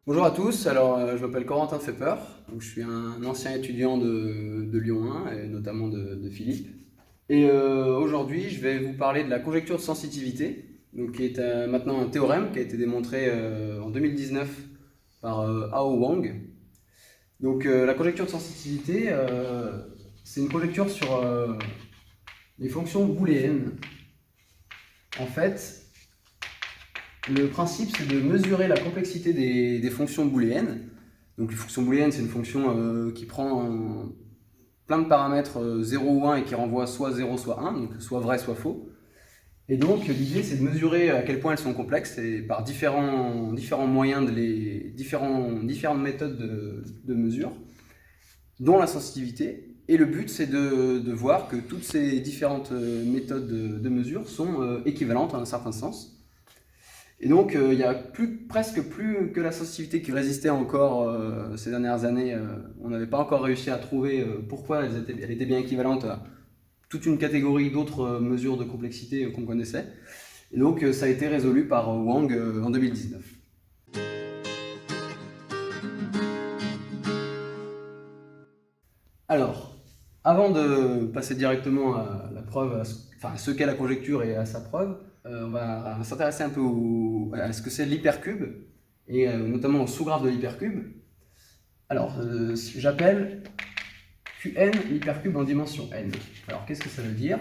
Bonjour à tous, je m'appelle Corentin Fepper, donc je suis un ancien étudiant de Lyon 1 et notamment de Philippe. Et aujourd'hui je vais vous parler de la conjecture de sensitivité, donc qui est maintenant un théorème qui a été démontré en 2019 par Hao Wang. Donc la conjecture de sensitivité, c'est une conjecture sur les fonctions booléennes. En fait, le principe, c'est de mesurer la complexité des fonctions booléennes. Donc une fonction booléenne, c'est une fonction qui prend plein de paramètres 0 ou 1 et qui renvoie soit 0, soit 1, donc soit vrai, soit faux. Et donc l'idée, c'est de mesurer à quel point elles sont complexes et par différents moyens, différentes méthodes de mesure, dont la sensitivité. Et le but, c'est de voir que toutes ces différentes méthodes de mesure sont équivalentes en un certain sens. Et donc, il n'y a presque plus que la sensitivité qui résistait encore ces dernières années. On n'avait pas encore réussi à trouver pourquoi elle était bien équivalente à toute une catégorie d'autres mesures de complexité qu'on connaissait. Et donc, ça a été résolu par Wang en 2019. Alors, avant de passer directement à la preuve, à ce qu'est la conjecture et à sa preuve, on va s'intéresser un peu à ce que c'est l'hypercube, et notamment au sous-graphe de l'hypercube. Alors, j'appelle Qn l'hypercube en dimension n. Alors, qu'est-ce que ça veut dire?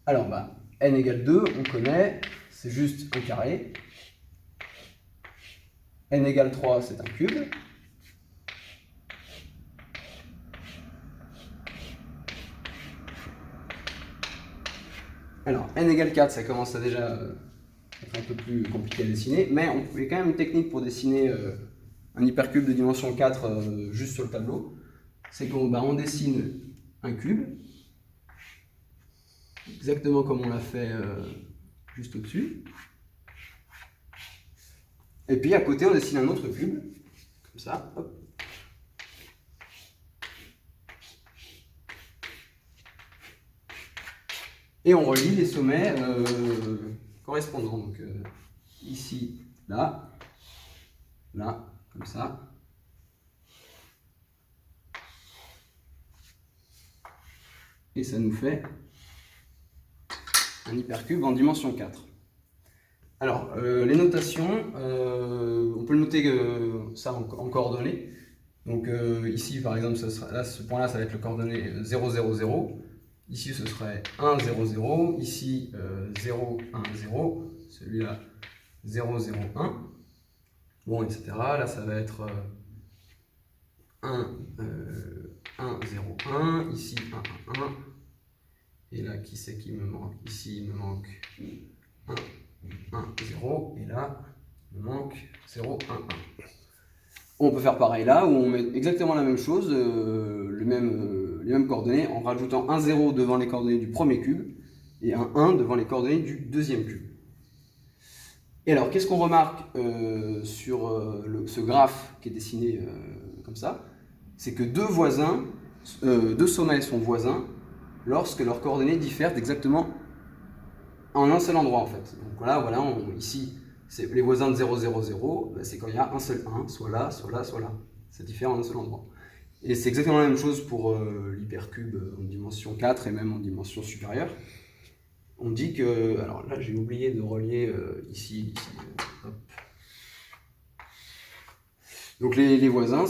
Alors, n égale 2, on connaît, c'est juste un carré. N égale 3, c'est un cube. Alors, n égale 4, ça commence à déjà être un peu plus compliqué à dessiner, mais il y a quand même une technique pour dessiner un hypercube de dimension 4 juste sur le tableau. C'est qu'on dessine un cube, exactement comme on l'a fait juste au-dessus. Et puis à côté, on dessine un autre cube, comme ça, hop. Et on relie les sommets correspondants. Donc ici, là, là, comme ça. Et ça nous fait un hypercube en dimension 4. Alors, les notations, on peut le noter ça en coordonnées. Donc ici, par exemple, ce point-là, ça va être le coordonnée 0, 0, 0. Ici, ce serait 1, 0, 0. Ici, 0, 1, 0. Celui-là, 0, 0, 1. Bon, etc. Là, ça va être 1, 0, 1. Ici, 1, 1, 1. Et là, qui c'est qui me manque? Ici, il me manque 1, 1, 0. Et là, il me manque 0, 1, 1. On peut faire pareil là, où on met exactement la même chose, les mêmes coordonnées, en rajoutant un 0 devant les coordonnées du premier cube et un 1 devant les coordonnées du deuxième cube. Et alors, qu'est-ce qu'on remarque sur ce graphe qui est dessiné comme ça? C'est que deux sommets sont voisins lorsque leurs coordonnées diffèrent exactement en un seul endroit en fait. Donc voilà, ici, c'est les voisins de 0, 0, 0, c'est quand il y a un seul 1, soit là, soit là, soit là. Ça diffère en un seul endroit. Et c'est exactement la même chose pour l'hypercube en dimension 4 et même en dimension supérieure. On dit que, alors là j'ai oublié de relier ici, hop. Donc les voisins,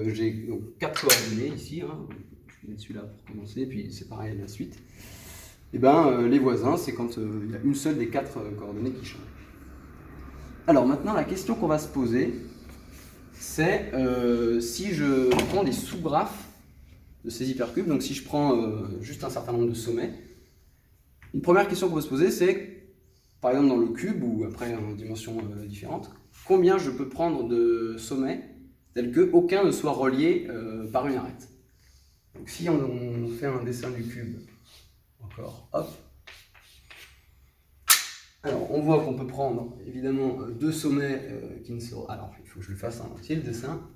j'ai 4 coordonnées ici, hein. Je vais mettre celui-là pour commencer, puis c'est pareil à la suite. Et les voisins, c'est quand il y a une seule des 4 coordonnées qui change. Alors maintenant, la question qu'on va se poser, c'est si je prends des sous-graphes de ces hypercubes, donc si je prends juste un certain nombre de sommets, une première question qu'on peut se poser, c'est, par exemple dans le cube, ou après en dimensions différentes, combien je peux prendre de sommets tels qu'aucun ne soit relié par une arête. Donc si on fait un dessin du cube, encore, hop. Alors on voit qu'on peut prendre évidemment deux sommets qui ne seront... Alors il faut que je le fasse en entier le dessin.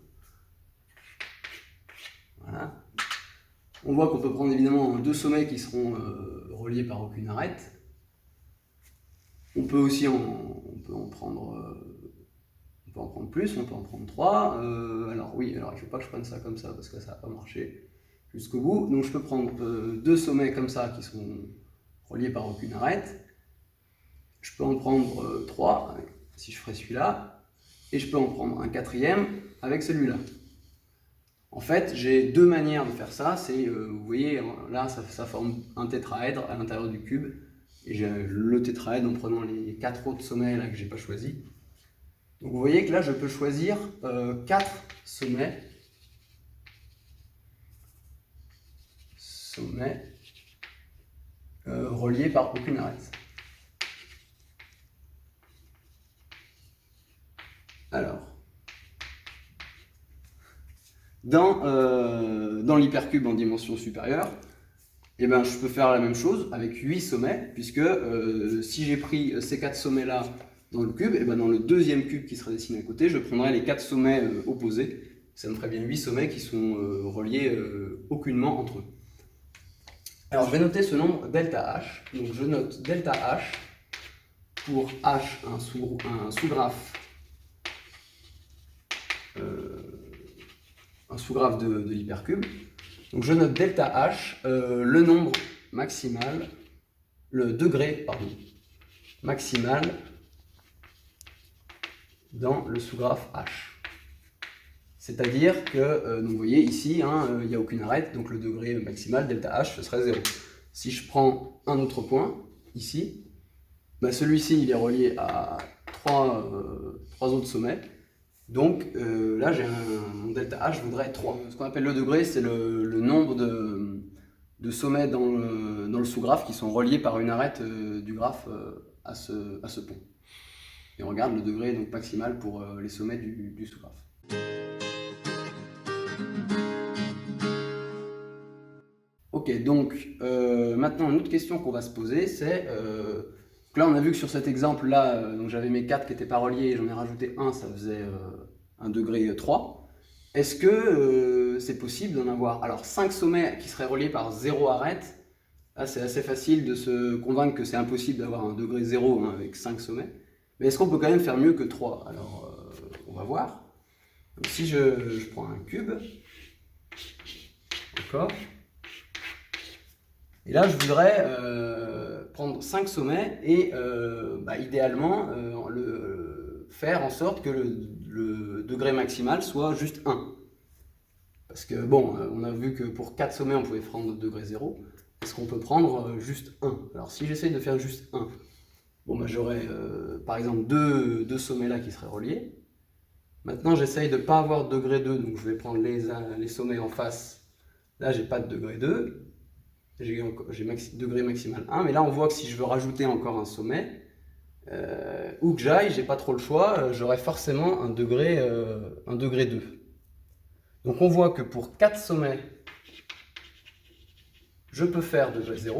Voilà. On voit qu'on peut prendre évidemment deux sommets qui seront reliés par aucune arête. On peut aussi on peut en prendre plus, on peut en prendre 3. Alors oui, alors il ne faut pas que je prenne ça comme ça parce que ça va pas marcher jusqu'au bout. Donc je peux prendre 2 sommets comme ça qui sont reliés par aucune arête. Je peux en prendre 3 si je ferais celui-là. Et je peux en prendre un 4e avec celui-là. En fait, j'ai 2 manières de faire ça. C'est, vous voyez, là, ça forme un tétraèdre à l'intérieur du cube. Et j'ai le tétraèdre en prenant les 4 autres sommets là, que je n'ai pas choisis. Donc vous voyez que là, je peux choisir 4 sommets. Reliés par aucune arête. Alors, dans l'hypercube en dimension supérieure, eh ben, je peux faire la même chose avec 8 sommets, puisque si j'ai pris ces 4 sommets-là dans le cube, eh ben, dans le deuxième cube qui sera dessiné à côté, je prendrai les 4 sommets opposés. Ça me ferait bien 8 sommets qui sont reliés aucunement entre eux. Alors je vais noter ce nombre delta h. Donc je note delta h pour h, un sous-graphe de l'hypercube. Donc je note delta h, le nombre maximal, le degré maximal dans le sous-graphe h. C'est-à-dire que, donc vous voyez ici, il n'y a aucune arête, donc le degré maximal, delta h, ce serait 0. Si je prends un autre point, ici, bah celui-ci il est relié à 3 autres sommets. Donc là, mon delta h voudrait 3. Ce qu'on appelle le degré, c'est le nombre de sommets dans le sous-graphe qui sont reliés par une arête du graphe à ce pont. Et on regarde le degré donc, maximal pour les sommets du sous-graphe. Ok, donc maintenant une autre question qu'on va se poser, c'est là on a vu que sur cet exemple là, donc j'avais mes 4 qui n'étaient pas reliés, j'en ai rajouté un, ça faisait un degré 3. Est-ce que c'est possible d'en avoir alors 5 sommets qui seraient reliés par 0 arête? Là c'est assez facile de se convaincre que c'est impossible d'avoir un degré 0 avec 5 sommets. Mais est-ce qu'on peut quand même faire mieux que 3? Alors on va voir. Donc, si je prends un cube, d'accord. Et là, je voudrais prendre 5 sommets et idéalement faire en sorte que le degré maximal soit juste 1. Parce que bon, on a vu que pour 4 sommets, on pouvait prendre degré 0. Est-ce qu'on peut prendre juste 1? Alors si j'essaye de faire juste 1, bon, j'aurais par exemple deux sommets là qui seraient reliés. Maintenant, j'essaye de ne pas avoir de degré 2, donc je vais prendre les sommets en face. Là, j'ai pas de degré 2. J'ai degré maximal 1, mais là on voit que si je veux rajouter encore un sommet, où que j'aille, j'ai pas trop le choix, j'aurai forcément un degré 2. Donc on voit que pour 4 sommets, je peux faire degré 0.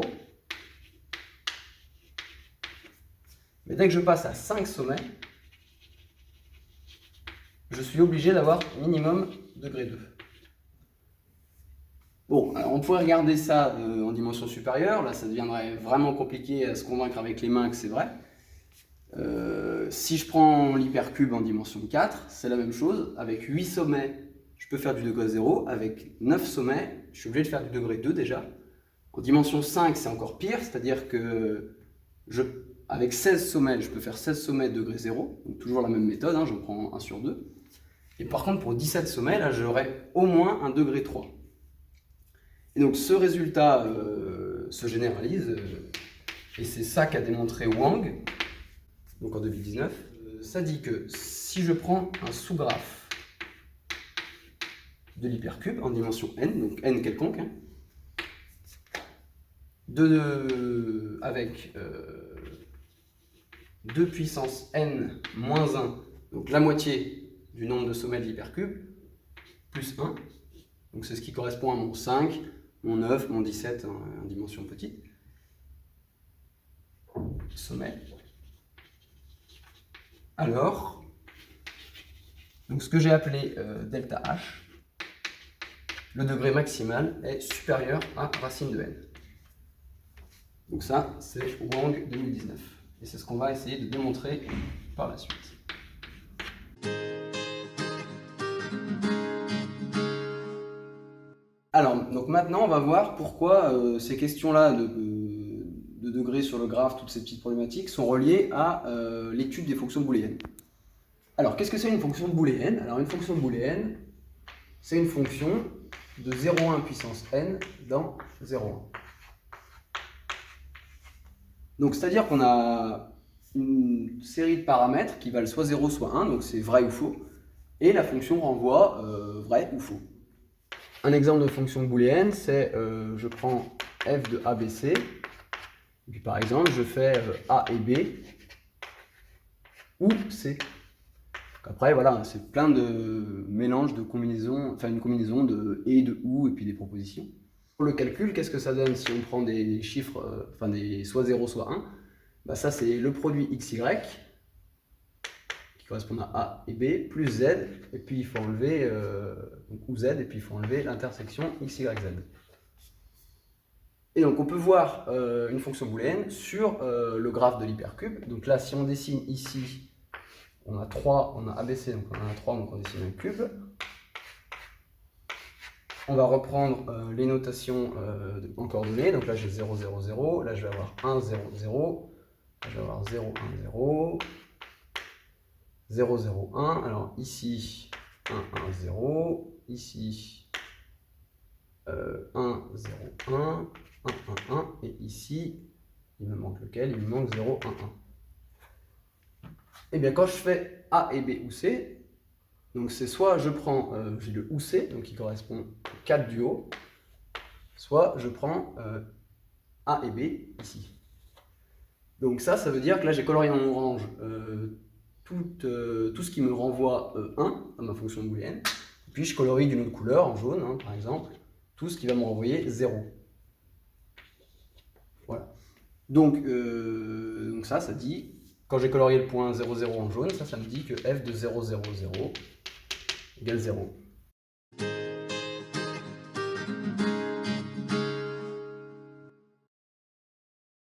Mais dès que je passe à 5 sommets, je suis obligé d'avoir minimum degré 2. Bon, alors on pourrait regarder ça en dimension supérieure, là ça deviendrait vraiment compliqué à se convaincre avec les mains que c'est vrai. Si je prends l'hypercube en dimension 4, c'est la même chose, avec 8 sommets, je peux faire du degré 0, avec 9 sommets, je suis obligé de faire du degré 2 déjà. En dimension 5, c'est encore pire, c'est-à-dire que avec 16 sommets, je peux faire 16 sommets de degré 0, donc toujours la même méthode, j'en prends 1 sur 2. Et par contre, pour 17 sommets, là j'aurai au moins un degré 3. Et donc ce résultat se généralise, et c'est ça qu'a démontré Wang, donc en 2019. Ça dit que si je prends un sous-graphe de l'hypercube en dimension n, donc n quelconque, avec 2 puissance n moins 1, donc la moitié du nombre de sommets de l'hypercube, plus 1, donc c'est ce qui correspond à mon 5, mon 9, mon 17 en dimension petite, sommet. Alors, donc ce que j'ai appelé delta h, le degré maximal est supérieur à racine de n. Donc ça, c'est Wang 2019. Et c'est ce qu'on va essayer de démontrer par la suite. Alors, donc maintenant, on va voir pourquoi ces questions-là de degrés sur le graphe, toutes ces petites problématiques, sont reliées à l'étude des fonctions booléennes. Alors, qu'est-ce que c'est une fonction booléenne? Alors, une fonction booléenne, c'est une fonction de 0,1 puissance n dans 0,1. Donc, c'est-à-dire qu'on a une série de paramètres qui valent soit 0, soit 1, donc c'est vrai ou faux, et la fonction renvoie vrai ou faux. Un exemple de fonction booléenne, c'est je prends f de ABC, et puis par exemple, je fais A et B, ou C. Donc après, voilà, c'est plein de mélanges de combinaisons, enfin une combinaison de et, de ou, et puis des propositions. Pour le calcul, qu'est-ce que ça donne si on prend des chiffres, enfin des soit 0, soit 1? Bah ça, c'est le produit XY, qui correspond à A et B, plus Z, et puis il faut enlever, ou Z, et puis il faut enlever l'intersection XYZ. Et donc on peut voir une fonction booléenne sur le graphe de l'hypercube. Donc là, si on dessine ici, on a 3, on a ABC, donc on a un 3, donc on dessine un cube. On va reprendre les notations en coordonnées. Donc là, j'ai 0, 0, 0. Là, je vais avoir 1, 0, 0. Là, je vais avoir 0, 1, 0. 0, 0, 1. Alors ici, 1, 1, 0. Ici, 1, 0, 1. 1, 1, 1. Et ici, il me manque lequel? Il me manque 0, 1, 1. Et bien, quand je fais A et B ou C, donc c'est soit je prends, j'ai le ou C, donc qui correspond au 4 du haut, soit je prends A et B ici. Donc ça veut dire que là j'ai colorié en orange tout ce qui me renvoie 1 à ma fonction booléenne, et puis je colorie d'une autre couleur, en jaune hein, par exemple, tout ce qui va me renvoyer 0. Voilà. Donc ça dit, quand j'ai colorié le point 0, 0 en jaune, ça me dit que f de 0, 0, 0 égale 0.